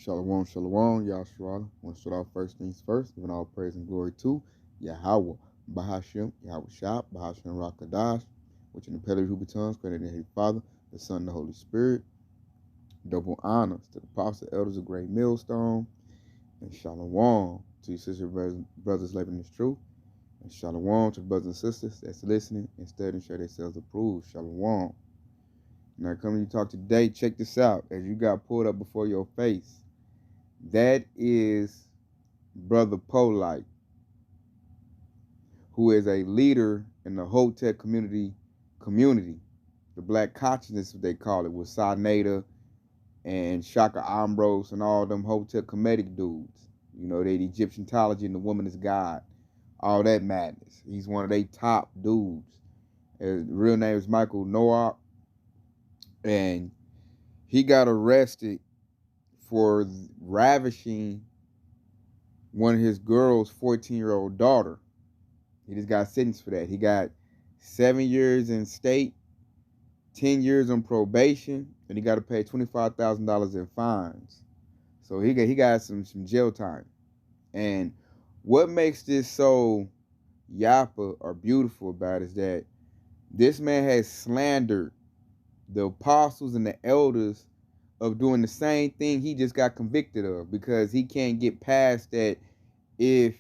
Shalom, shalom, Yahshua. I want to start off first things first, giving all praise and glory to Yahweh, Bahashem, Yahweh Shah, Bahashem Rakadash, which in the Pele Hubertons, credited in His Father, the Son, and the Holy Spirit. Double honors to the apostles, elders of Great Millstone, and shalom to your sisters and brothers living in this truth, and shalom to the brothers and sisters that's listening and studying, share themselves approved. Shalom. Now, coming to talk today, check this out. As you got pulled up before your face, that is Brother Polight, who is a leader in the Hotep community, the black consciousness, what they call it, with Sarnada and Shaka Ambrose and all them Hotep Kemetic dudes. You know, they the Egyptianology and the woman is God, all that madness. He's one of their top dudes. His real name is Michael Noah, and he got arrested for ravishing one of his girl's 14-year-old daughter. He just got sentenced for that. He got 7 years in state, 10 years on probation, and he got to pay $25,000 in fines. So he got some jail time. And what makes this so yappa or beautiful about it is that this man has slandered the apostles and the elders of doing the same thing he just got convicted of, because he can't get past that if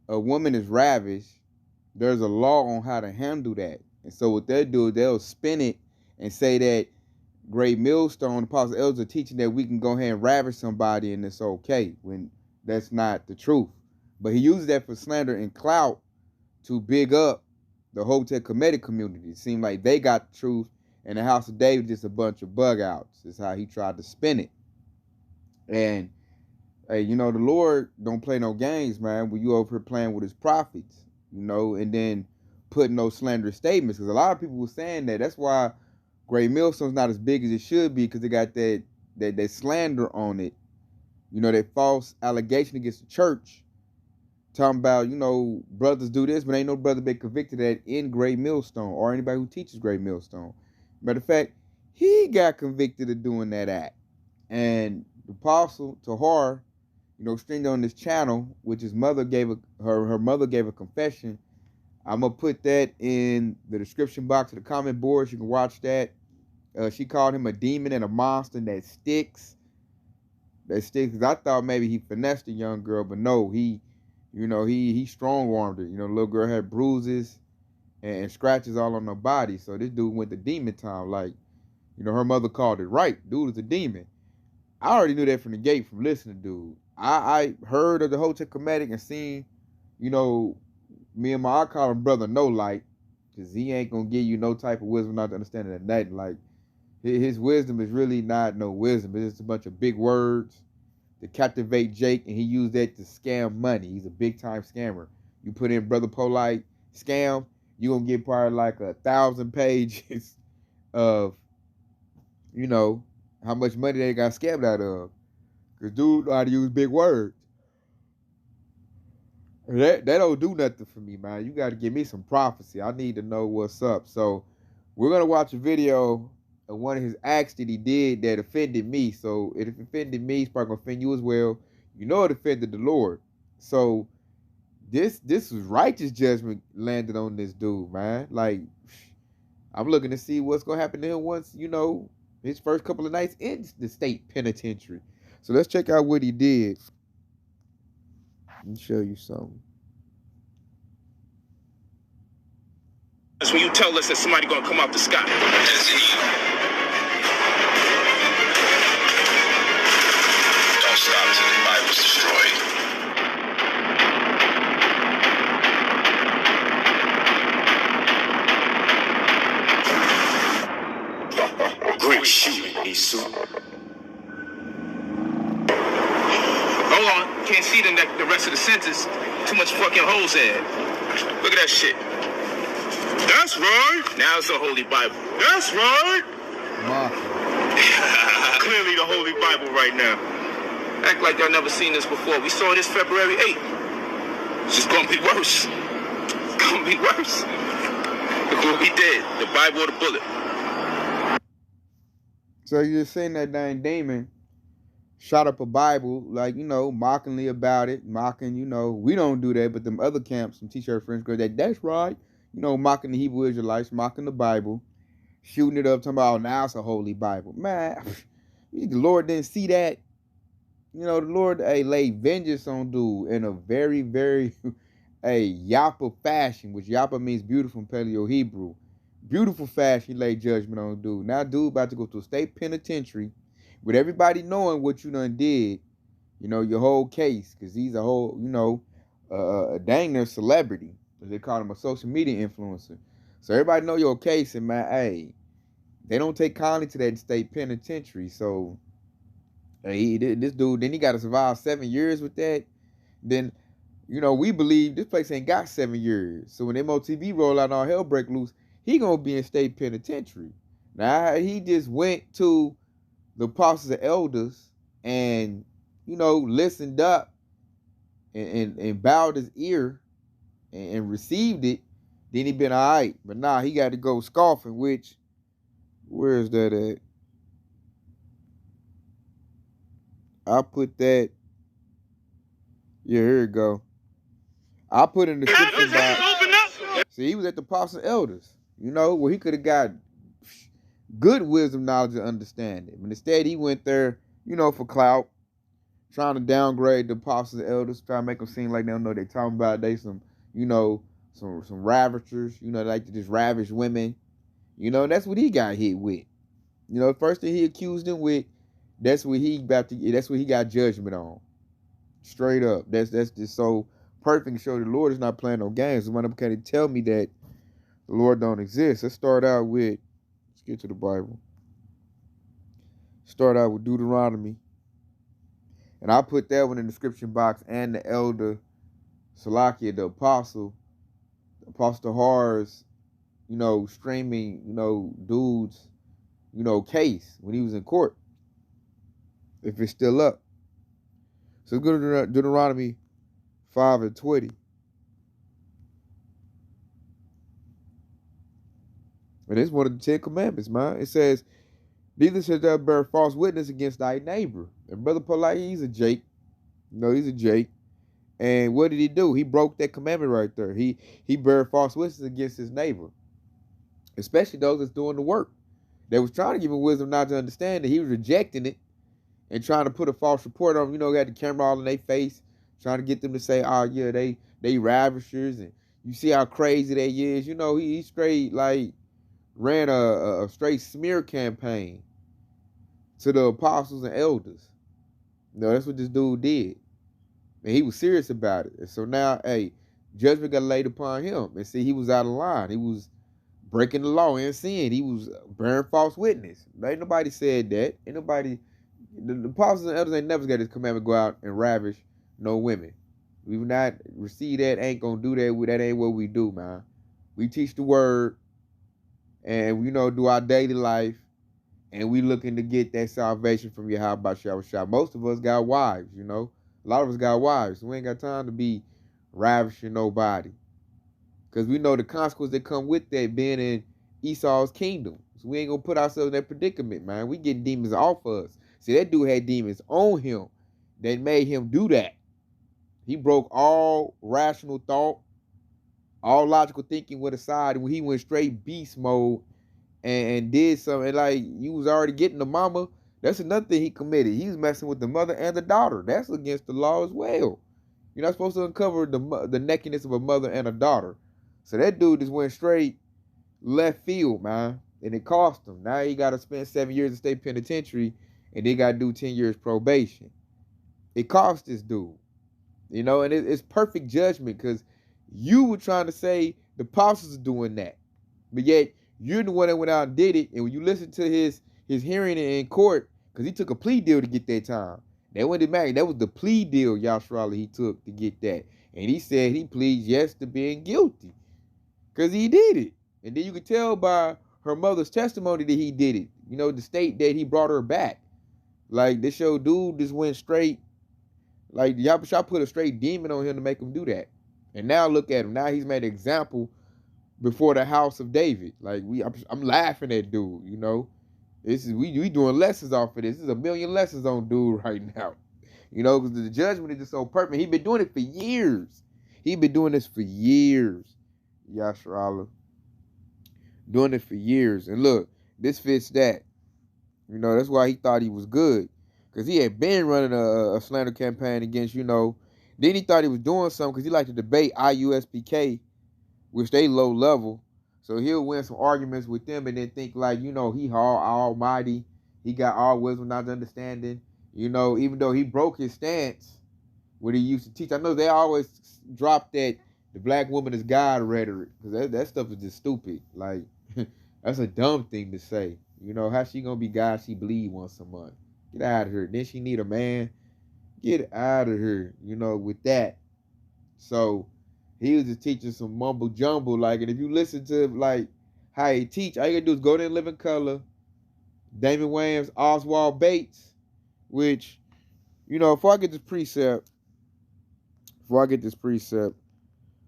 a woman is ravished, there's a law on how to handle that. And so what they'll do, they'll spin it and say that Great Millstone, the apostles, elders are teaching that we can go ahead and ravish somebody and it's okay, when that's not the truth. But he uses that for slander and clout to big up the Hotep Kemetic community. It seemed like they got the truth, and the house of David just a bunch of bug outs. Is how he tried to spin it. And hey, you know, the Lord don't play no games, man, when you over here playing with his prophets, you know, and then putting those slanderous statements. Because a lot of people were saying that. That's why Great Millstone's not as big as it should be, because they got that slander on it. You know, that false allegation against the church. Talking about, you know, brothers do this, but ain't no brother been convicted of that in Great Millstone or anybody who teaches Great Millstone. Matter of fact, he got convicted of doing that act. And the apostle Tahar, you know, streamed on this channel, which his mother gave her mother gave a confession. I'm gonna put that in the description box of the comment boards. You can watch that. She called him a demon and a monster that sticks. That sticks. I thought maybe he finessed a young girl, but no, he strong-armed her. You know, the little girl had bruises and scratches all on her body. So this dude went to demon time. Like, you know, her mother called it right. Dude is a demon. I already knew that from the gate from listening to dude. I heard of the Hotep Kemetic and seen, you know, I call him Brother No Light, because he ain't going to give you no type of wisdom, not understanding that nothing. Like, his wisdom is really not no wisdom. It's just a bunch of big words to captivate Jake, and he used that to scam money. He's a big-time scammer. You put in Brother Polight scam, you're going to get probably like 1,000 pages of, you know, how much money they got scammed out of. Because dude know how to use big words. That don't do nothing for me, man. You got to give me some prophecy. I need to know what's up. So we're going to watch a video of one of his acts that he did that offended me. So if it offended me, it's probably going to offend you as well. You know it offended the Lord. So this was righteous judgment landed on this dude, man. Like, I'm looking to see what's going to happen to him once, you know, his first couple of nights in the state penitentiary. So let's check out what he did. Let me show you something. That's when you tell us that somebody gonna come out the sky. Don't stop till the Bible's destroyed. Great shooting, Esau. Hold on, can't see the rest of the sentence. Too much fucking holes in it. Look at that shit. That's right. Now it's a Holy Bible. That's right. Clearly the Holy Bible right now. Act like y'all never seen this before. We saw this February 8th. It's just gonna be worse. It's gonna be worse. Look what we did. The Bible or the bullet. So you're saying that dang demon shot up a Bible, like, mockingly about it, mocking, we don't do that, but them other camps, some t-shirt friends, go, that's right, mocking the Hebrew Israelites, mocking the Bible, shooting it up, talking about, oh, now it's a holy Bible. Man, the Lord didn't see that. The Lord laid vengeance on dude in a very, very Yapa fashion, which Yapa means beautiful in Paleo Hebrew. Beautiful fashion, he laid judgment on dude. Now dude about to go to a state penitentiary with everybody knowing what you done did, your whole case, because he's a whole, dang near celebrity. They call him a social media influencer. So everybody know your case, and man, hey, they don't take kindly to that state penitentiary. So this dude, then he got to survive 7 years with that. Then, we believe this place ain't got 7 years. So when MOTV roll out and all hell break loose, he gonna be in state penitentiary. Now he just went to the apostles and elders and, listened up and bowed his ear and received it, then he been all right. But now he got to go scoffing, which, where is that at? I put that, yeah, here it go. I put in the description box. See, he was at the apostles and elders, where he could have got good wisdom, knowledge, and understanding. But instead, he went there, for clout, trying to downgrade the apostles and elders, trying to make them seem like they don't know what they're talking about. They some ravagers, they like to just ravish women. That's what he got hit with. The first thing he accused him with, that's what he got judgment on. Straight up. That's just so perfect to show the Lord is not playing no games. When I'm kind of tell me that the Lord don't exist. Let's start out with, let's get to the Bible. Start out with Deuteronomy. And I put that one in the description box, and the elder Salakia, the apostle Har's, streaming, dude's, case when he was in court. If it's still up. So let's go to Deuteronomy 5:20. And it's one of the 10 commandments, man. It says, neither shalt thou bear false witness against thy neighbor. And Brother Polight, he's a Jake. He's a Jake. And what did he do? He broke that commandment right there. He bear false witness against his neighbor. Especially those that's doing the work. They was trying to give him wisdom not to understand that he was rejecting it and trying to put a false report on him. Got the camera all in their face, trying to get them to say, oh, yeah, they ravishers, and you see how crazy they is. He straight, ran a straight smear campaign to the apostles and elders. That's what this dude did. And he was serious about it. And so now, judgment got laid upon him. And see, he was out of line. He was breaking the law and sin. He was bearing false witness. Ain't nobody said that. Ain't nobody... The apostles and elders ain't never got this commandment go out and ravish no women. We will not receive that, ain't gonna do that. That ain't what we do, man. We teach the word and do our daily life, and we looking to get that salvation from Yahweh Shah. Most of us got wives, A lot of us got wives. So we ain't got time to be ravishing nobody. Because we know the consequences that come with that being in Esau's kingdom. So we ain't gonna put ourselves in that predicament, man. We getting demons off of us. See, that dude had demons on him that made him do that. He broke all rational thought, all logical thinking went aside, and he went straight beast mode and did something. Like, you was already getting the mama. That's another thing he committed. He was messing with the mother and the daughter. That's against the law as well. You're not supposed to uncover the nakedness of a mother and a daughter. So that dude just went straight left field, man. And it cost him. Now he got to spend 7 years in state penitentiary, and they got to do 10 years probation. It cost this dude. And it's perfect judgment, because you were trying to say the apostles are doing that. But yet, you're the one that went out and did it. And when you listen to his hearing in court, because he took a plea deal to get that time. That wasn't married. That was the plea deal, Yashra, he took to get that. And he said he pleads yes to being guilty, because he did it. And then you could tell by her mother's testimony that he did it. The state that he brought her back. Like, this show dude just went straight. Like, Yahweh put a straight demon on him to make him do that. And now look at him. Now he's made an example before the house of David. Like, I'm laughing at dude, This is we doing lessons off of this. This is a million lessons on dude right now. You know, because the judgment is just so perfect. He been doing it for years. He been doing this for years. Yasharala. Doing it for years. And look, this fits that. You know, that's why he thought he was good. Because he had been running a slander campaign against, you know. Then he thought he was doing something because he liked to debate IUSPK, which they low level. So he'll win some arguments with them and then think like, you know, he almighty. He got all wisdom, not understanding. You know, even though he broke his stance, what he used to teach. I know they always drop that the black woman is God rhetoric. Because that stuff is just stupid. Like, that's a dumb thing to say. You know, how she gonna be God? She bleed once a month. Get out of here. Then she need a man. Get out of here. You know, with that. So he was just teaching some mumble jumble. Like, and if you listen to like how he teach, all you gotta do is go there and Live in Color, Damon Wayans, Oswald Bates, which, you know, before I get this precept,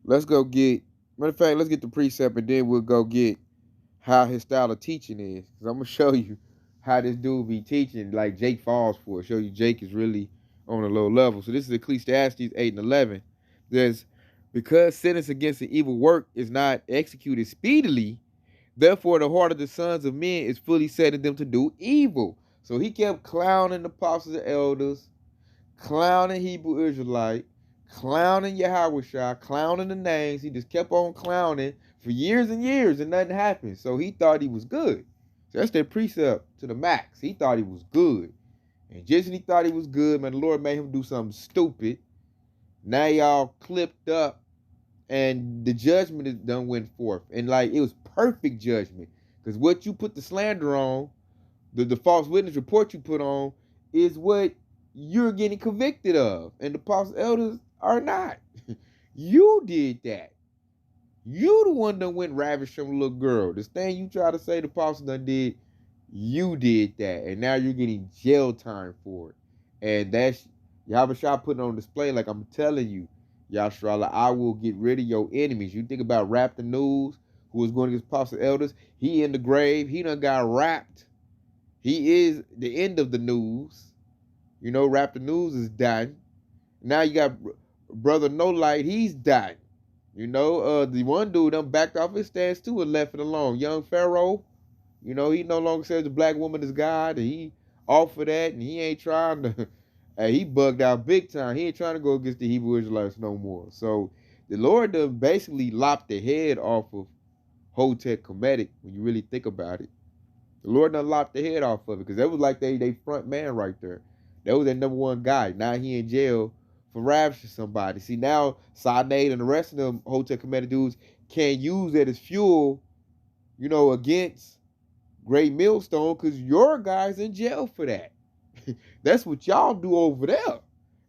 let's go get, matter of fact, let's get the precept and then we'll go get how his style of teaching is. Because I'm going to show you how this dude be teaching like Jake falls for it. Show you Jake is really on a low level. So this is Ecclesiastes 8 and 11. There's, because sentence against an evil work is not executed speedily, therefore the heart of the sons of men is fully set in them to do evil. So he kept clowning the apostles and elders, clowning Hebrew Israelite, clowning Yahweh, clowning the names. He just kept on clowning for years and years and nothing happened. So he thought he was good. So that's their precept to the max. He thought he was good. And just when he thought he was good, man, the Lord made him do something stupid. Now y'all clipped up and the judgment is done went forth. And like, it was perfect judgment. Because what you put the slander on, the false witness report you put on, is what you're getting convicted of. And the apostles elders are not. You did that. You the one that went ravished from a little girl. This thing you try to say the apostles done did, you did that. And now you're getting jail time for it. And that's Yahweh Shah putting on display like I'm telling you, Yashrala, I will get rid of your enemies. You think about Rap the News, who was going against apostle elders. He in the grave. He done got wrapped. He is the end of the news. You know, Rap the News is done. Now you got Brother No Light. He's done. You know, the one dude done backed off his stance too and left it alone. Young Pharaoh, you know, he no longer says the black woman is God. And he off of that, and he ain't trying to. He bugged out big time. He ain't trying to go against the Hebrew Israelites no more. So the Lord done basically lopped the head off of Hotep Kemetic when you really think about it. The Lord done lopped the head off of it because that was like they front man right there. That was their number one guy. Now he in jail for ravishing somebody. See, now Sinade and the rest of them Hotep Kemetic dudes can't use that as fuel, you know, against Great Millstone because your guy's in jail for that. That's what y'all do over there.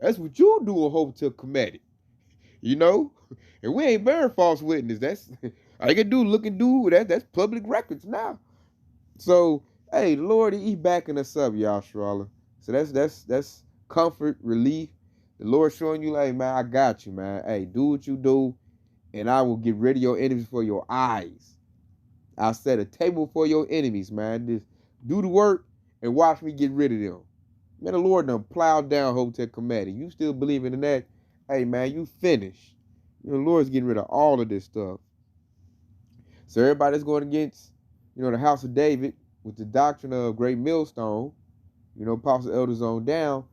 That's what you do in Hotep Kemetic. You know? And we ain't bearing false witness. That's all you can do, look and do that's public records now. So, hey, the Lord, he backing us up, y'all, Sharala. So that's comfort, relief. The Lord showing you, like, man, I got you, man. Hey, do what you do, and I will get rid of your enemies for your eyes. I'll set a table for your enemies, man. Just do the work and watch me get rid of them. Man, the Lord done plowed down Hotep Kemetic. You still believing in that? Hey, man, you finished. You know, the Lord's getting rid of all of this stuff. So everybody that's going against, you know, the house of David with the doctrine of Great Millstone, you know, apostle elders on down,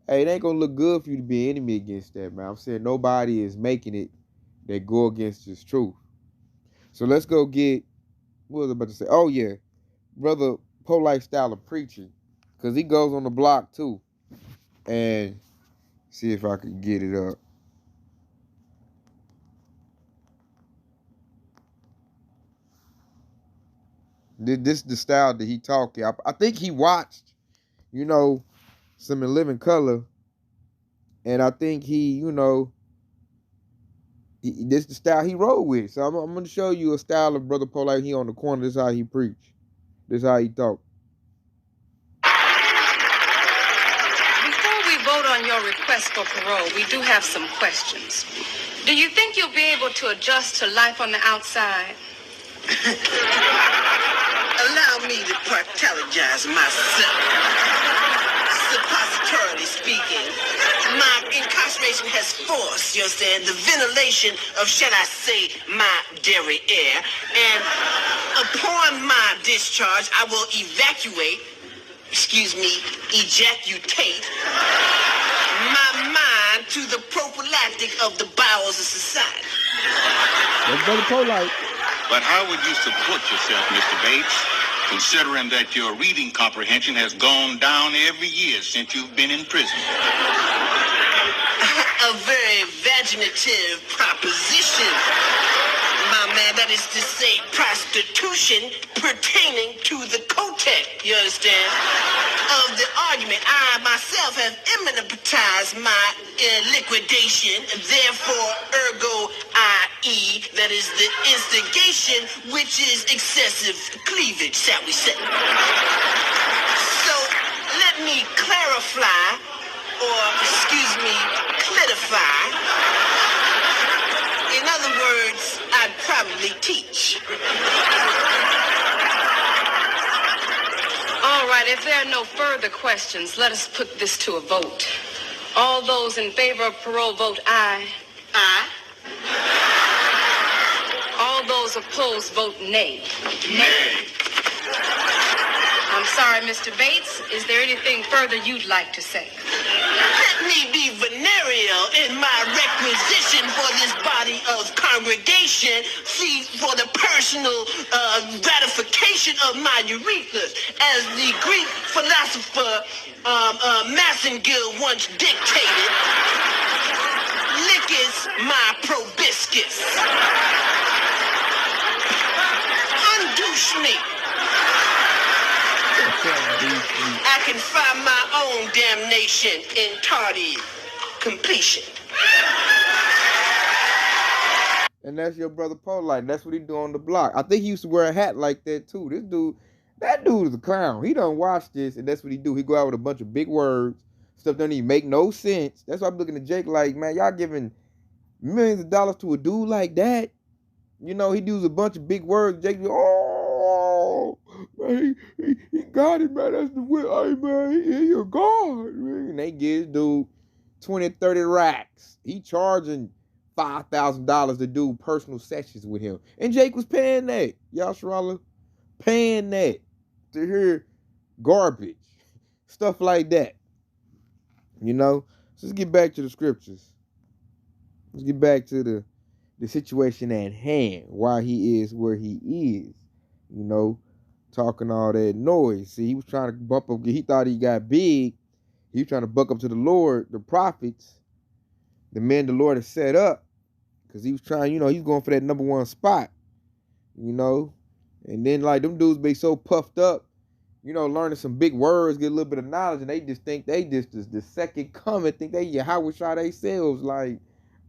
hey, it ain't going to look good for you to be an enemy against that, man. I'm saying nobody is making it that go against this truth. So let's go get, what was I about to say? Oh, yeah, Brother Polight style of preaching, because he goes on the block, too. And see if I can get it up. This is the style that he talking. I think he watched, you know, some in Living Color. And I think he, you know, this is the style he rolled with. So I'm going to show you a style of Brother Polight. He on the corner. This is how he preach. This is how he talk. Before we vote on your request for parole, we do have some questions. Do you think you'll be able to adjust to life on the outside? Allow me to partologize myself. Suppositorily speaking, my incarceration has forced, you understand, the ventilation of, shall I say, my derriere. And upon my discharge, I will ejaculate my mind to the prophylactic of the bowels of society. That's Brother Polight. But how would you support yourself, Mr. Bates, considering that your reading comprehension has gone down every year since you've been in prison? A very vaginative proposition, my man. That is to say, prostitution pertaining to the cotex, you understand, of the argument. I myself have imminentized my liquidation, therefore, ergo, i.e., that is the instigation, which is excessive cleavage, shall we say. So, let me clarify, or, excuse me, clitify. In other words, I'd probably teach. All right, if there are no further questions, let us put this to a vote. All those in favor of parole vote aye. Aye. All those opposed vote nay. Nay. I'm sorry, Mr. Bates. Is there anything further you'd like to say? Let me be venereal in my requisition for this body of congregation, see, for the personal gratification of my urethras. As the Greek philosopher Massengill once dictated, licketh my proboscis. Undouche me. I can find my own damnation in tardy completion. And that's your Brother Polight. That's what he do on the block. I think he used to wear a hat like that too. That dude is a clown. He don't watch this, and that's what he do. He go out with a bunch of big words. Stuff don't even make no sense. That's why I'm looking at Jake like, man, y'all giving millions of dollars to a dude like that. You know, he does a bunch of big words. Jake be, oh, man, he got it, man. That's the way, hey, man, he a god, man. And they give this dude 20, 30 racks. He charging $5,000 to do personal sessions with him. And Jake was paying that. Y'all Sharala paying that to hear garbage. Stuff like that. You know? So let's get back to the scriptures. Let's get back to the situation at hand. Why he is where he is. You know? Talking all that noise. See, he was trying to bump up. He thought he got big. He was trying to buck up to the Lord, the prophets, the men the Lord has set up. Because he was trying, you know, he's going for that number one spot. You know? And then, like, them dudes be so puffed up, you know, learning some big words, get a little bit of knowledge, and they just think they just the second coming, think they Yahweh shot themselves. Like,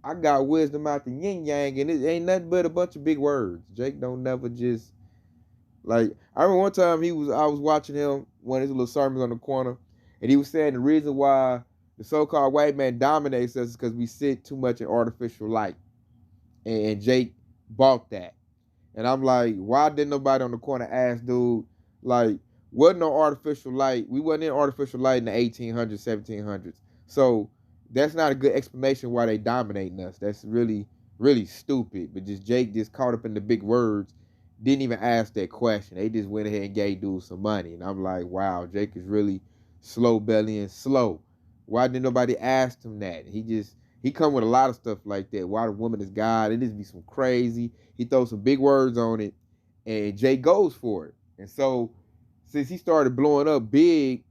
I got wisdom out the yin yang, and it ain't nothing but a bunch of big words. Jake don't never just, like, I remember one time I was watching him, one of his little sermons on the corner, and he was saying the reason why the so-called white man dominates us is because we sit too much in artificial light. And Jake bought that. And I'm like, why didn't nobody on the corner ask, dude, like, wasn't no artificial light. We wasn't in artificial light in the 1800s, 1700s. So that's not a good explanation why they dominating us. That's really, really stupid. But just Jake just caught up in the big words, didn't even ask that question. They just went ahead and gave dude some money. And I'm like, wow, Jake is really slow belly and slow. Why didn't nobody ask him that? He come with a lot of stuff like that. Why the woman is God. It just be some crazy. He throws some big words on it, and Jay goes for it. And so, since he started blowing up big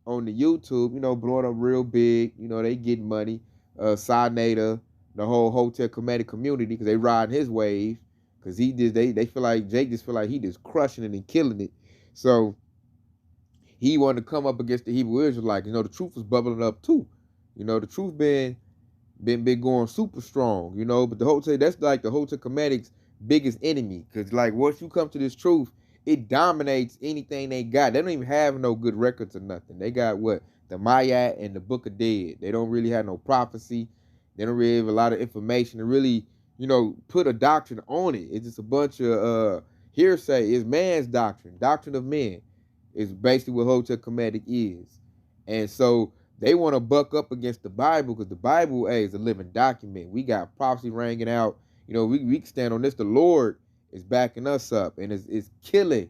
on the YouTube, you know, blowing up real big, you know, they getting money. Sinata, the whole Hotel Kemetic community, because they riding his wave. Because they feel like, Jake just feel like he just crushing it and killing it. So, he wanted to come up against the Hebrew Israelites. You know, the truth was bubbling up too. You know, the truth been going super strong, you know, but that's like the Hotel Kemetic's biggest enemy. Because, like, once you come to this truth, it dominates anything they got. They don't even have no good records or nothing. They got what? The Mayat and the Book of Dead. They don't really have no prophecy. They don't really have a lot of information to really, you know, put a doctrine on it. It's just a bunch of Hearsay is man's doctrine. Doctrine of men is basically what Hotel Kemetic is. And so they want to buck up against the Bible because the Bible, hey, is a living document. We got prophecy ringing out. You know, we can stand on this. The Lord is backing us up, and it's killing.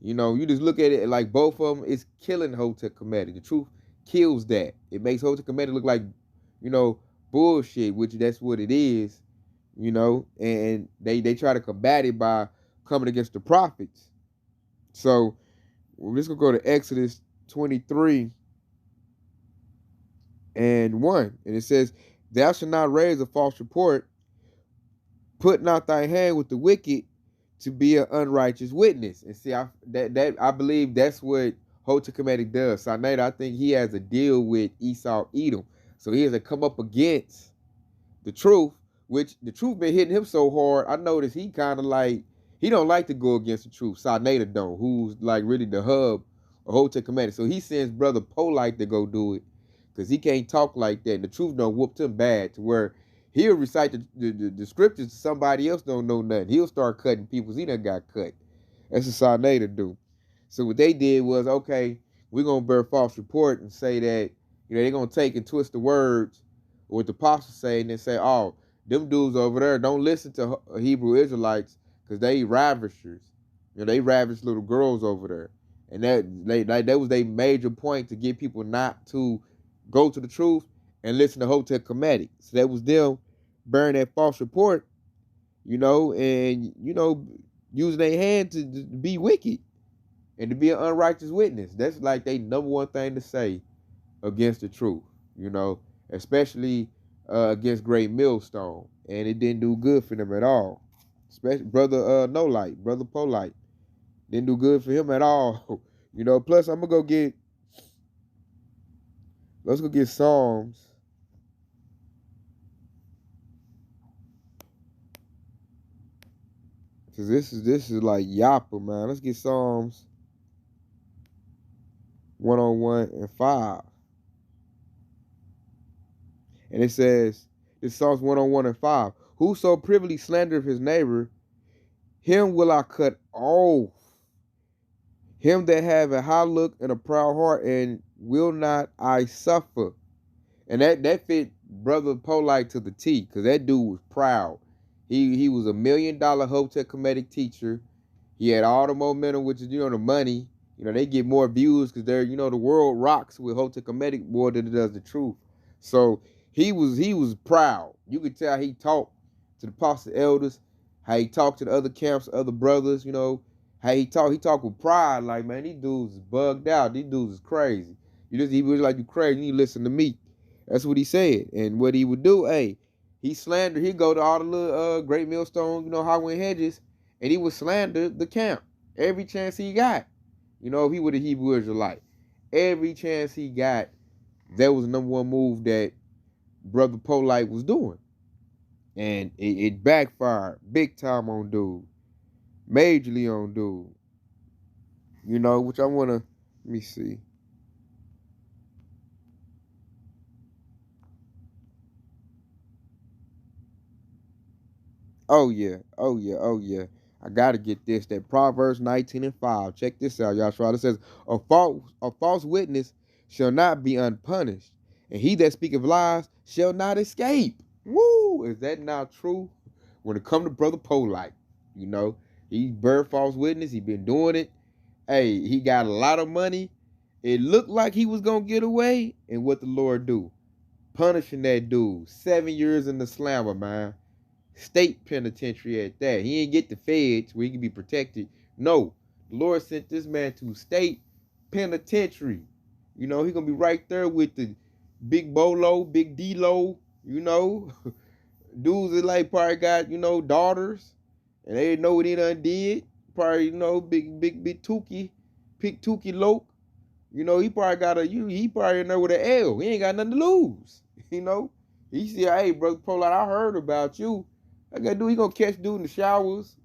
You know, you just look at it like both of them, it's killing Hotel Kemetic. The truth kills that. It makes Hotel Kemetic look like, you know, bullshit, which that's what it is, you know, and they try to combat it by coming against the prophets. So we're just going to go to Exodus 23 and 1. And it says, thou shalt not raise a false report, put not thy hand with the wicked to be an unrighteous witness. And see, I believe that's what Hotel Kemetic does. Sinai, I think he has a deal with Esau Edom. So he has to come up against the truth, which the truth been hitting him so hard. I noticed he kind of like, he don't like to go against the truth. Sinai don't, who's like really the hub of Hotel Kemetic. So he sends Brother Polight to go do it because he can't talk like that. And the truth done whooped him bad to where he'll recite the scriptures to somebody else don't know nothing. He'll start cutting people. He done got cut. That's what Sinai do. So what they did was, okay, we're going to bear false report and say that, you know, they're going to take and twist the words or what the apostles say and then say, oh, them dudes over there, don't listen to Hebrew Israelites because they ravishers. You know, they ravish little girls over there. And that was their major point to get people not to go to the truth and listen to Hotel Kemetic. So that was them bearing that false report, you know, and, you know, using their hand to be wicked and to be an unrighteous witness. That's like their number one thing to say against the truth, you know, especially against Great Millstone. And it didn't do good for them at all. Especially Brother Brother Polight. Didn't do good for him at all. You know, plus let's go get Psalms. Cause this is like Yappa, man. Let's get Psalms 101 and 5. And it says, this Psalms 101 and 5. Whoso privily slandereth his neighbor, him will I cut off. Him that have a high look and a proud heart, and will not I suffer. And that fit Brother Polight to the T, because that dude was proud. He was $1 million Hotel Kemetic teacher. He had all the momentum, which is, you know, the money. You know, they get more views because they're, you know, the world rocks with Hotel Kemetic more than it does the truth. So he was proud. You could tell he talked to the apostle elders, how he talked to the other camps, other brothers, you know, how he talked with pride, like, man, these dudes is bugged out. These dudes is crazy. He was like, you crazy, you need to listen to me. That's what he said. And what he would do, hey, he slandered, he'd go to all the little Great Millstone, you know, highway hedges, and he would slander the camp every chance he got. You know, if he was a Hebrew Israelite, every chance he got, that was the number one move that Brother Polight was doing. And it backfired big time on dude. Majorly on dude. You know, which I want to, let me see. Oh yeah. I gotta get this. That Proverbs 19 and 5. Check this out, y'all. It says, a false witness shall not be unpunished, and he that speaketh lies shall not escape. Woo! Is that not true? When it come to Brother Polight, you know, he bird false witness. He been doing it. Hey, he got a lot of money. It looked like he was gonna get away, and what the Lord do? Punishing that dude. 7 years in the slammer, man. State penitentiary at that. He ain't get the feds where he can be protected. No, the Lord sent this man to state penitentiary. You know, he gonna be right there with the big Bolo, big D-Lo, you know. Dudes that like probably got, you know, daughters, and they know what he done did. Probably, you know, big Tukey, Big Tukey Loke. You know, he probably got he probably in there with an L. He ain't got nothing to lose. You know, he said, hey, Brother Polight, I heard about you. I gotta do, he gonna catch dude in the showers,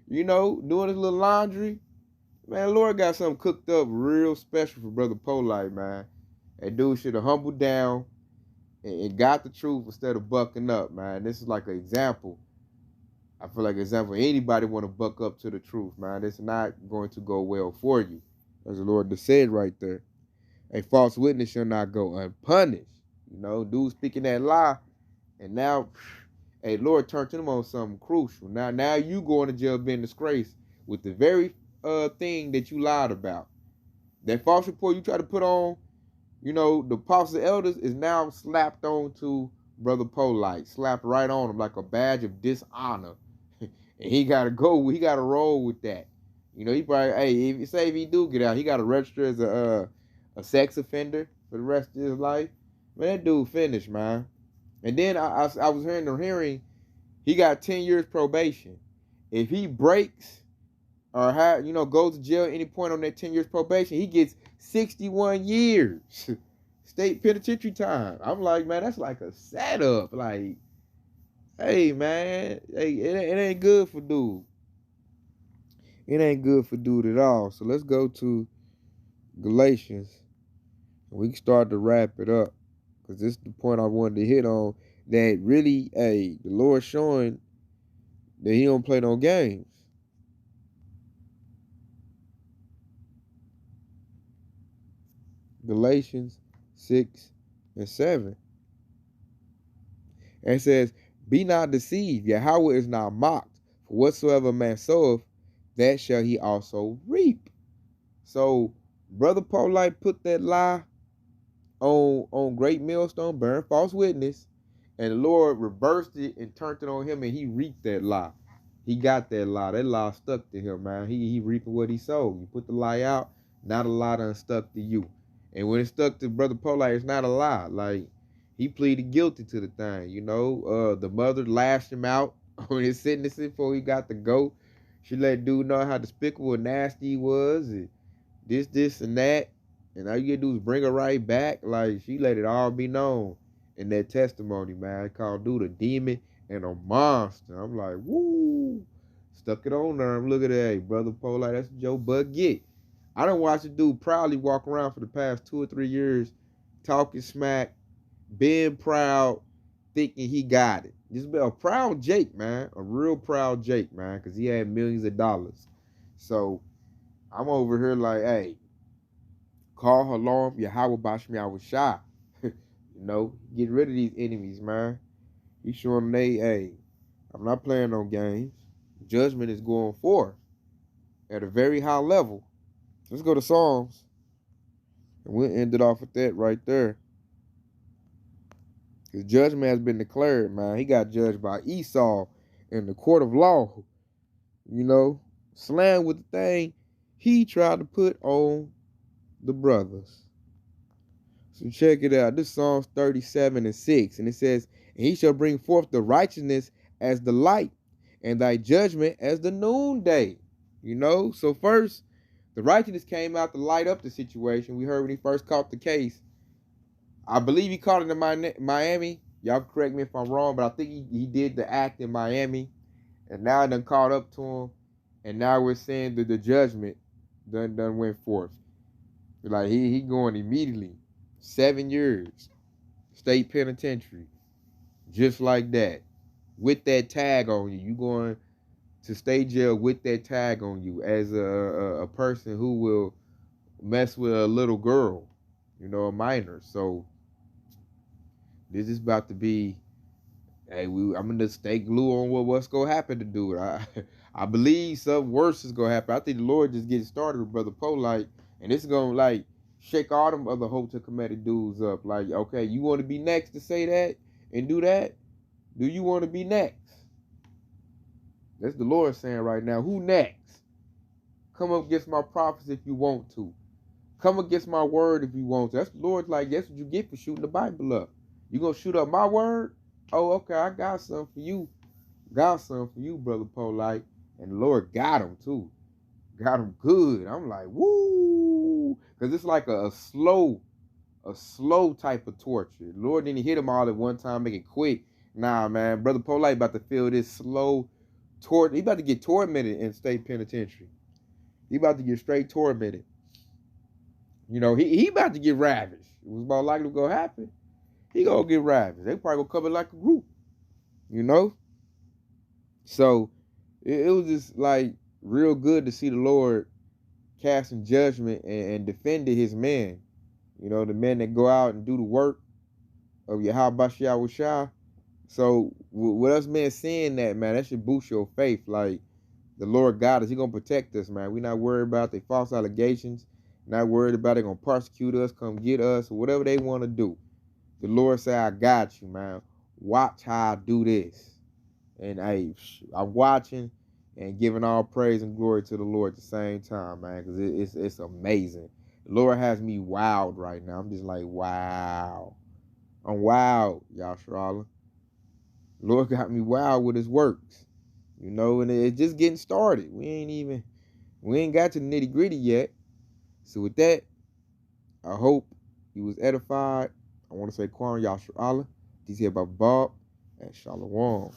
you know, doing his little laundry. Man, Lord got something cooked up real special for Brother Polight, man. That dude should have humbled down and got the truth instead of bucking up, man. This is like an example I feel like, example, anybody want to buck up to the truth, man. It's not going to go well for you. As the Lord just said right there. A false witness shall not go unpunished. You know, dude speaking that lie, and now, hey, Lord turned to them on something crucial. Now you going to jail being disgraced with the very thing that you lied about. That false report you try to put on, you know, the apostles and elders is now slapped on to Brother Polight, slapped right on him like a badge of dishonor. And he gotta go, he gotta roll with that. You know, he probably, hey, if he do get out, he gotta register as a sex offender for the rest of his life. Man, that dude finished, man. And then I was hearing the hearing, he got 10 years probation. If he breaks or goes to jail at any point on that 10 years probation, he gets 61 years state penitentiary time. I'm like, man, that's like a setup. Like, hey, man, hey, it ain't good for dude. It ain't good for dude at all. So let's go to Galatians. We can start to wrap it up, because this is the point I wanted to hit on, that really, hey, the Lord showing that he don't play no games. Galatians 6 and 7. And it says, be not deceived, Yahweh is not mocked. For whatsoever man soweth, that shall he also reap. So, Brother Polight put that lie on Great Millstone, bearing false witness, and the Lord reversed it and turned it on him, and he reaped that lie. He got that lie. That lie stuck to him, man. He reaping what he sowed. You put the lie out, now the lie done stuck to you. And when it stuck to Brother Polight, it's not a lie. Like, he pleaded guilty to the thing, you know. The mother lashed him out on his sentencing before he got to go. She let dude know how despicable and nasty he was, and this, and that. And all you gotta do is bring her right back. Like, she let it all be known in that testimony, man. I called dude a demon and a monster. I'm like, woo. Stuck it on there. Look at that. Hey, Brother Polight, that's what Joe Bud get. I done watched a dude proudly walk around for the past 2 or 3 years, talking smack, being proud, thinking he got it. Just a proud Jake, man. A real proud Jake, man, because he had millions of dollars. So I'm over here like, hey, call her alarm, Yahweh Bashmi, I was shy. You know, get rid of these enemies, man. He's showing them, hey, I'm not playing no games. Judgment is going forth at a very high level. Let's go to Psalms. And we'll end it off with that right there. Because judgment has been declared, man. He got judged by Esau in the court of law. You know, slammed with the thing he tried to put on the brothers. So check it out. This Psalms 37 and 6. And it says, and he shall bring forth the righteousness as the light, and thy judgment as the noonday. You know, so first, the righteousness came out to light up the situation. We heard when he first caught the case. I believe he caught it in Miami. Y'all correct me if I'm wrong, but I think he did the act in Miami. And now it done caught up to him. And now we're saying that the judgment done went forth. Like, he going immediately. 7 years. State penitentiary. Just like that. With that tag on you. You going to state jail with that tag on you as a person who will mess with a little girl, you know, a minor. So this is about to be, hey, I'm gonna stay glue on what's gonna happen to dude. I believe something worse is gonna happen. I think the Lord just getting started with Brother Polight, and it's gonna like shake all them other hotel Kemetic dudes up. Like, okay, you want to be next to say that and do that? Do you want to be next? That's the Lord saying right now. Who next? Come up against my prophets if you want to. Come against my word if you want to. That's the Lord's like, that's what you get for shooting the Bible up. You gonna shoot up my word? Oh, okay, I got something for you. Got something for you, Brother Polight. And the Lord got him too. Got him good. I'm like, woo. Because it's like a slow type of torture. The Lord didn't hit him all at one time, make it quick. Nah, man. Brother Polight about to feel this slow torture. He about to get tormented in state penitentiary. He about to get straight tormented. You know, he about to get ravaged. It was about likely to go happen. He gonna get ravaged. They probably gonna come in like a group. You know? So it was just like real good to see the Lord casting judgment and defending his men. You know, the men that go out and do the work of Yahweh Shah. So with us men seeing that, man, that should boost your faith. Like, the Lord God is, he gonna protect us, man. We not worried about the false allegations, not worried about they gonna persecute us, come get us, or whatever they want to do. The Lord say, I got you, man. Watch how I do this. And I'm watching and giving all praise and glory to the Lord at the same time, man, because it's amazing. The Lord has me wowed right now. I'm just like, wow. I'm wowed, Yasharala. The Lord got me wowed with his works. You know, and it's just getting started. We ain't got to the nitty gritty yet. So with that, I hope you was edified. I want to say Kwan Yasharala. This here by Bob and Shalom.